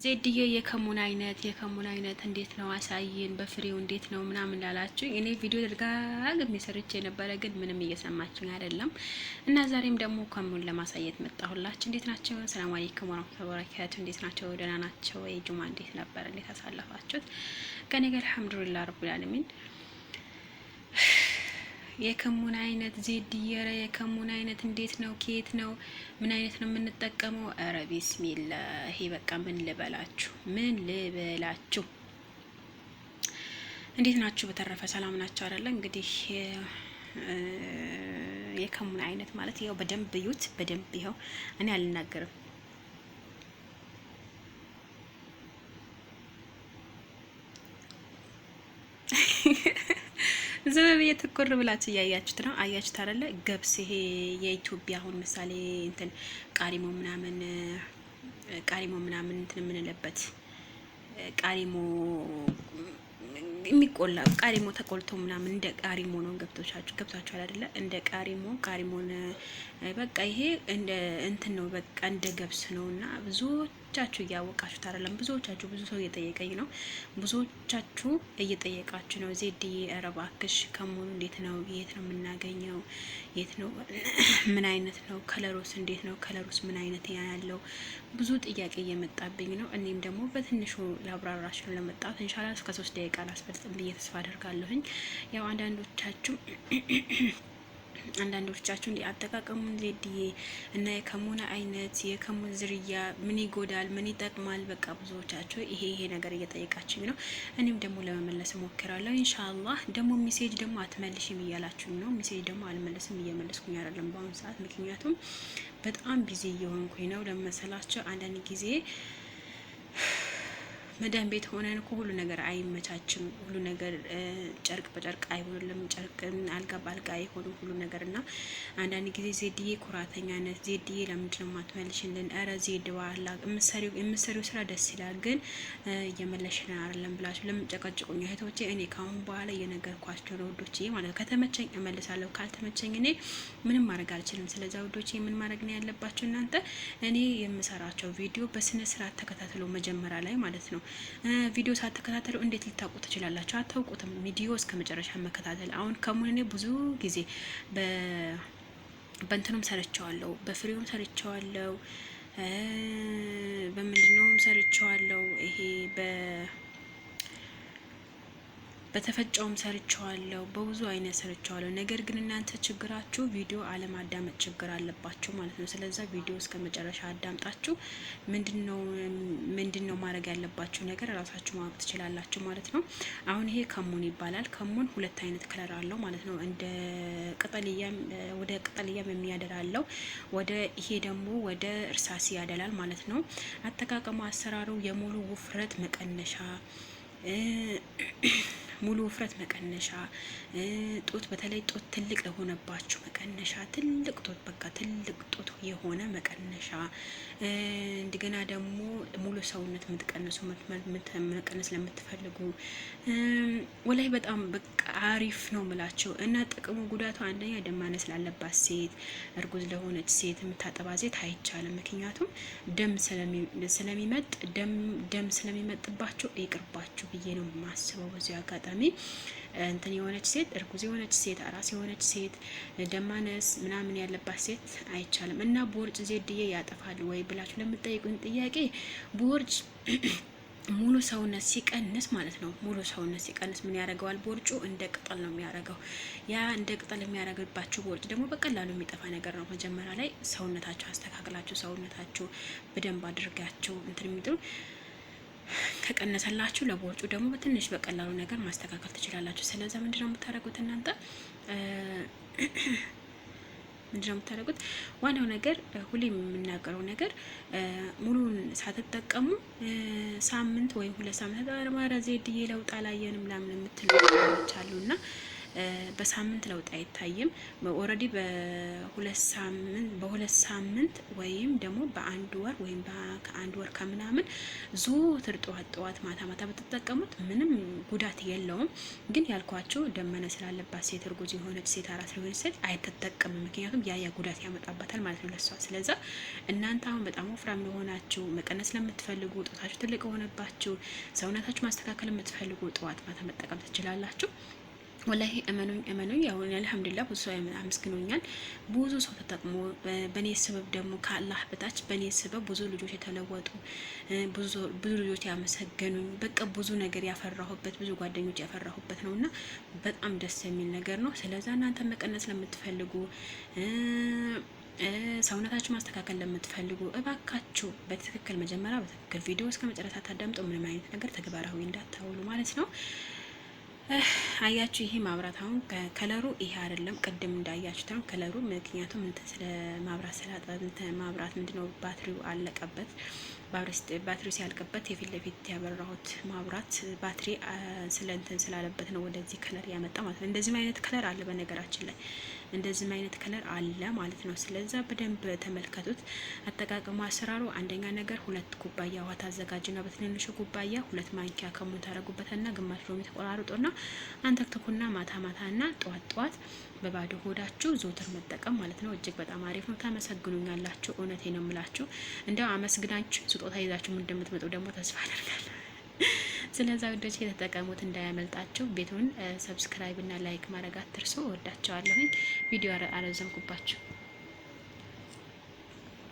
ዜድዬ የከሙን አይነት እንዴት ነው አሳይን፣ በፍሬው እንዴት ነው ምናምን ላላችሁ እኔ ቪዲዮ ደጋግሜ ሰርቼ ነበረ፣ ግን ምንም እየሰማችኝ አይደለም። እና ዛሬም ደግሞ ከሙን ለማሳየት መጣሁላችሁ። እንዴት ናቸው? ሰላም አለይኩም ወራህመቱላሂ ወበረካቱ። እንዴት ናቸው? ደህና ናቸው ወይ? ጁማ እንዴት ነበር? እንዴት አሳለፋችሁት? ከኔ ጋር አልሐምዱሊላህ ረብል ዓለሚን። የከሙን አይነት ዜድዬ የከሙን አይነት እንዴት ነው? ከየት ነው? ምን አይነት ነው የምንጠቀመው? አረ ቢስሚላህ በቃ ምን ልበላችሁ? እንዴት ናችሁ? በተረፈ ሰላም ናቸው አይደለ? እንግዲህ የከሙን አይነት ማለት ይኸው በደንብ እዩት፣ በደንብ ይኸው እኔ አልናገርም። ዝም ብዬ ትኩር ብላችሁ እያያችሁት ነው። አያችሁት አይደለ? ገብስ ይሄ የኢትዮጵያ አሁን ምሳሌ እንትን ቃሪሞ ምናምን እንትን የምንለበት ቃሪሞ የሚቆላ ቃሪሞ ተቆልቶ ምናምን እንደ ቃሪሞ ነው። ገብታችኋል አይደለ? እንደ ቃሪሞን በቃ ይሄ እንደ እንትን ነው። በቃ እንደ ገብስ ነውና ብዙዎቻችሁ እያወቃችሁት አይደለም። ብዙ ሰው እየጠየቀኝ ነው። ብዙዎቻችሁ እየጠየቃችሁ ነው። ዜድዬ ኧረ እባክሽ ከሙኑ እንዴት ነው? የት ነው የምናገኘው? የት ነው? ምን አይነት ነው? ከለሩስ እንዴት ነው? ከለሩስ ምን አይነት ያለው? ብዙ ጥያቄ እየመጣብኝ ነው። እኔም ደግሞ በትንሹ ለአብራራችሁ ለመጣት ኢንሻአላህ እስከ 3 ደቂቃ ላስፈልጥም ብዬ ተስፋ አደርጋለሁኝ። ያው አንዳንዶቻችሁ እንዲ አጠቃቀሙን ዜድዬ እና የከሙን አይነት የከሙን ዝርያ ምን ይጎዳል፣ ምን ይጠቅማል፣ በቃ ብዙዎቻችሁ ይሄ ነገር እየጠየቃችሁኝ ነው። እኔም ደግሞ ለመመለስ ሞክራለሁ ኢንሻአላህ። ደግሞ ሜሴጅ ደግሞ አትመልሽም እያላችሁኝ ነው። ሜሴጅ ደግሞ አልመለስም፣ እየመለስኩኝ አይደለም በአሁኑ ሰዓት፣ ምክንያቱም በጣም ቢዚ እየሆንኩኝ ነው። ለመሰላችሁ አንዳንድ ጊዜ መዳን ቤት ሆነን እኮ ሁሉ ነገር አይመቻችም። ሁሉ ነገር ጨርቅ በጨርቅ አይሆንም፣ ጨርቅ አልጋ በአልጋ አይሆንም ሁሉ ነገር እና አንዳንድ ጊዜ ዜድዬ ኩራተኛነት፣ ዜድዬ ለምንድን ነው የማትመልሽልን? ኧረ ዜድ ዋላ የምትሰሪው ስራ ደስ ይላል፣ ግን እየመለሽልን አይደለም ብላችሁ ለምን ጨቀጭቁኝ እህቶቼ? እኔ ካሁን በኋላ እየነገርኳቸው ነው ውዶቼ ማለት ከተመቸኝ እመልሳለሁ፣ ካልተመቸኝ እኔ ምንም ማድረግ አልችልም። ስለዛ ውዶቼ ምን ማድረግ ነው ያለባችሁ እናንተ? እኔ የምሰራቸው ቪዲዮ በስነ ስርዓት ተከታተሉ፣ መጀመሪያ ላይ ማለት ነው። ቪዲዮ ሳትከታተሉ እንዴት ልታውቁ ትችላላችሁ? አታውቁትም። ቪዲዮ እስከ መጨረሻ መከታተል። አሁን ከሙን እኔ ብዙ ጊዜ በእንትኑም ሰርቸዋለሁ፣ በፍሬውም ሰርቸዋለሁ፣ በምንድነውም ሰርቸዋለሁ። ይሄ በተፈጨውም ሰርቸዋለሁ፣ በብዙ አይነት ሰርቸዋለሁ። ነገር ግን እናንተ ችግራችሁ ቪዲዮ አለማዳመጥ ችግር አለባችሁ ማለት ነው። ስለዛ ቪዲዮ እስከ መጨረሻ አዳምጣችሁ ምንድነው ማድረግ ያለባችሁ ነገር ራሳችሁ ማወቅ ትችላላችሁ ማለት ነው። አሁን ይሄ ከሙን ይባላል። ከሙን ሁለት አይነት ከለር አለው ማለት ነው። እንደ ወደ ቅጠልያም የሚያደላ አለው፣ ወደ ይሄ ደግሞ ወደ እርሳሲ ያደላል ማለት ነው። አጠቃቀሙ አሰራሩ የሙሉ ውፍረት መቀነሻ ሙሉ ውፍረት መቀነሻ፣ ጡት በተለይ ጡት ትልቅ ለሆነባችሁ መቀነሻ፣ ትልቅ ጡት በቃ ትልቅ ጡት የሆነ መቀነሻ፣ እንደገና ደግሞ ሙሉ ሰውነት የምትቀንሱ መቀነስ ለምትፈልጉ ወላይ በጣም በቃ አሪፍ ነው ምላችሁ። እና ጥቅሙ ጉዳቱ አንደኛ ደም ማነስ ላለባት ሴት፣ እርጉዝ ለሆነች ሴት የምታጠባ ሴት አይቻልም። ምክንያቱም ደም ስለሚመጥባቸው ይቅርባችሁ ብዬ ነው የማስበው በዚህ አጋጣሚ እንትን የሆነች ሴት፣ እርጉዝ የሆነች ሴት፣ አራስ የሆነች ሴት፣ ደም ማነስ ምናምን ያለባት ሴት አይቻልም። እና ቦርጭ ዜድዬ ያጠፋል ወይ ብላችሁ ለምትጠይቁኝ ጥያቄ ቦርጭ ሙሉ ሰውነት ሲቀንስ ማለት ነው። ሙሉ ሰውነት ሲቀንስ ምን ያደርገዋል? ቦርጩ እንደ ቅጠል ነው የሚያደርገው። ያ እንደ ቅጠል የሚያደርግባችሁ ቦርጭ ደግሞ በቀላሉ የሚጠፋ ነገር ነው። መጀመሪያ ላይ ሰውነታችሁ አስተካክላችሁ ሰውነታችሁ በደንብ አድርጋችሁ እንትን የሚጥሩ ከቀነሰላችሁ ለቦርጩ ደግሞ በትንሽ በቀላሉ ነገር ማስተካከል ትችላላችሁ። ስለዚህ ምንድነው የምታደርጉት እናንተ? ዋናው ነገር ሁሌም የምናገረው ነገር ሙሉን ሳትጠቀሙ ሳምንት ወይም 2 ሳምንት አርማራ ዜድዬ ለውጥ አላየንም ምናምን የምትሉ ሰዎች አሉና በሳምንት ለውጥ አይታይም። ኦልሬዲ በሁለት ሳምንት ወይም ደግሞ በአንድ ወር ወይም ከአንድ ወር ከምናምን ዘወትር ጠዋት ማታ ብትጠቀሙት ምንም ጉዳት የለውም። ግን ያልኳቸው ደመነ ስላለባት ሴት፣ እርጉዝ የሆነች ሴት፣ አራስ የሆነች ሴት አይተጠቀምም። ምክንያቱም ያ ጉዳት ያመጣባታል ማለት ነው ለሷ። ስለዛ እናንተ አሁን በጣም ወፍራም ለሆናችሁ፣ መቀነስ ለምትፈልጉ፣ ጡታችሁ ትልቅ የሆነባችሁ፣ ሰውነታችሁ ማስተካከል የምትፈልጉ ጠዋት ማታ መጠቀም ትችላላችሁ። ወላሂ እመኑኝ ያው አልሐምዱሊላህ ብዙ ሰው አመስግኖኛል። ብዙ ሰው ተጠቅሞ በኔ ስበብ ደግሞ ከአላህ በታች በኔ ስበብ ብዙ ልጆች የተለወጡ ብዙ ልጆች ያመሰገኑኝ፣ በቃ ብዙ ነገር ያፈራሁበት ብዙ ጓደኞች ያፈራሁበት ነውና በጣም ደስ የሚል ነገር ነው። ስለዛ እናንተ መቀነስ ለምትፈልጉ ሰውነታችሁ ማስተካከል ለምትፈልጉ እባካችሁ በትክክል መጀመሪያ በትክክል ቪዲዮ እስከ መጨረሻ ታዳምጡ። ምንም አይነት ነገር ተግባራዊ እንዳታውሉ ማለት ነው። አያችሁ ይሄ ማብራት አሁን ከለሩ ይሄ አይደለም። ቅድም እንዳያችሁት ነው ከለሩ። ምክንያቱም ስለ ማብራት ማብራት ምንድነው ባትሪው አለቀበት። ባትሪው ሲያልቅበት የፊት ለፊት ያበራሁት ማብራት ባትሪ ስላለበት ነው ወደዚህ ከለር ያመጣ ማለት ነው። እንደዚህም አይነት ከለር አለ በነገራችን ላይ እንደዚህም አይነት ከለር አለ ማለት ነው። ስለዛ በደንብ ተመልከቱት። አጠቃቀሙ አሰራሩ አንደኛ ነገር 2 ኩባያ ውሃ ታዘጋጁና በትንንሹ ኩባያ 2 ማንኪያ ከሙን ታረጉበትና ግማሽ ሎሚ ተቆራርጦና አንተክተኩና ማታና ጠዋት በባዶ ሆዳችሁ ዘወትር መጠቀም ማለት ነው። እጅግ በጣም አሪፍ ነው። ታመሰግኑኛላችሁ። እውነቴ ነው የምላችሁ። እንደው አመስግናችሁ ስጦታ ይዛችሁ እንደምትመጡ ደግሞ ተስፋ አደርጋለሁ። ስለዛ ወዶች የተጠቀሙት እንዳያመልጣችሁ። ቤቱን ሰብስክራይብ እና ላይክ ማድረግ አትርሱ። ወዳቸዋለሁኝ። ቪዲዮ አረዘምኩባችሁ።